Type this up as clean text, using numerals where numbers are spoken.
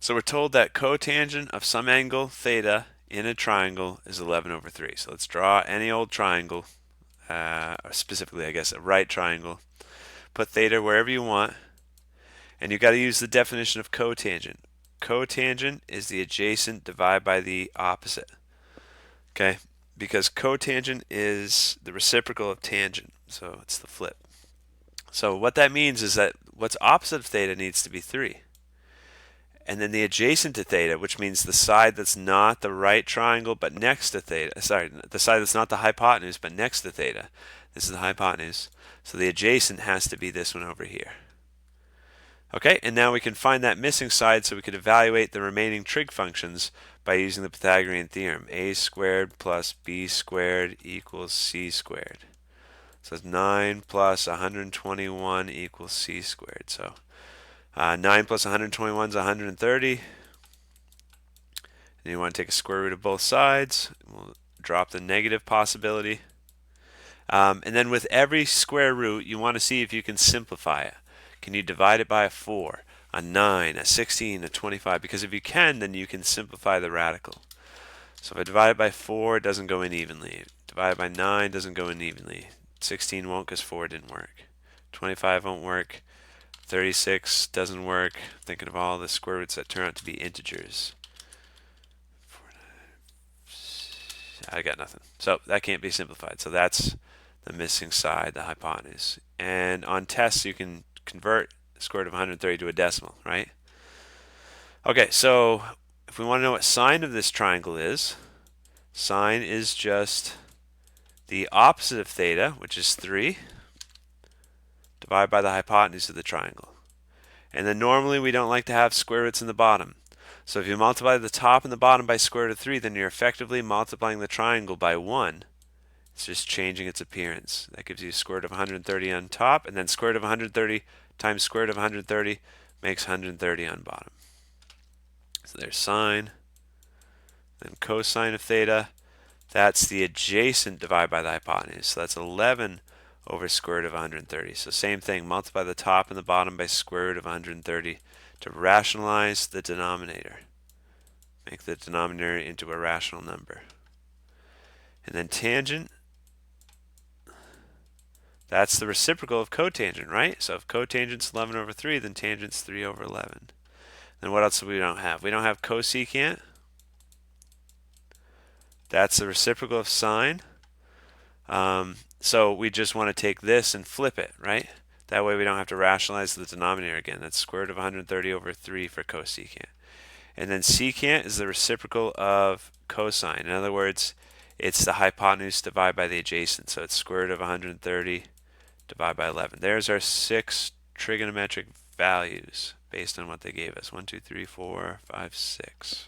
So we're told that cotangent of some angle theta in a triangle is 11 over 3. So let's draw any old triangle, or specifically I guess a right triangle. Put theta wherever you want, and you've got to use the definition of cotangent. Cotangent is the adjacent divided by the opposite. Okay? Because cotangent is the reciprocal of tangent, so it's the flip. So what that means is that what's opposite of theta needs to be 3. And then the adjacent to theta, which means the side that's not the right triangle but next to theta, sorry, the side that's not the hypotenuse but next to theta. This is the hypotenuse. So the adjacent has to be this one over here. Okay, and now we can find that missing side so we could evaluate the remaining trig functions by using the Pythagorean theorem. A squared plus b squared equals c squared. So it's 9 plus 121 equals c squared. So 9 plus 121 is 130. And you want to take a square root of both sides. We'll drop the negative possibility. And then with every square root, you want to see if you can simplify it. Can you divide it by a 4, a 9, a 16, a 25? Because if you can, then you can simplify the radical. So if I divide it by 4, it doesn't go in evenly. Divide it by 9, doesn't go in evenly. 16 won't because 4 didn't work. 25 won't work. 36 doesn't work. Thinking of all the square roots that turn out to be integers. I got nothing. So that can't be simplified. So that's the missing side, the hypotenuse. And on tests, you can convert the square root of 130 to a decimal, right? Okay, so if we want to know what sine of this triangle is, sine is just the opposite of theta, which is 3, divided by the hypotenuse of the triangle. And then normally we don't like to have square roots in the bottom. So if you multiply the top and the bottom by square root of 3, then you're effectively multiplying the triangle by 1. It's just changing its appearance. That gives you square root of 130 on top, and then square root of 130 times square root of 130 makes 130 on bottom. So there's sine. Then cosine of theta, that's the adjacent divided by the hypotenuse. So that's 11 over square root of 130. So same thing, multiply the top and the bottom by square root of 130 to rationalize the denominator. Make the denominator into a rational number. And then tangent, that's the reciprocal of cotangent, right? So if cotangent's 11 over 3, then tangent's 3 over 11. Then what else do we don't have? We don't have cosecant. That's the reciprocal of sine. So we just want to take this and flip it, right? That way we don't have to rationalize the denominator again. That's square root of 130 over 3 for cosecant. And then secant is the reciprocal of cosine. In other words, it's the hypotenuse divided by the adjacent. So it's square root of 130 divided by 11. There's our 6 trigonometric values based on what they gave us. 1, 2, 3, 4, 5, 6.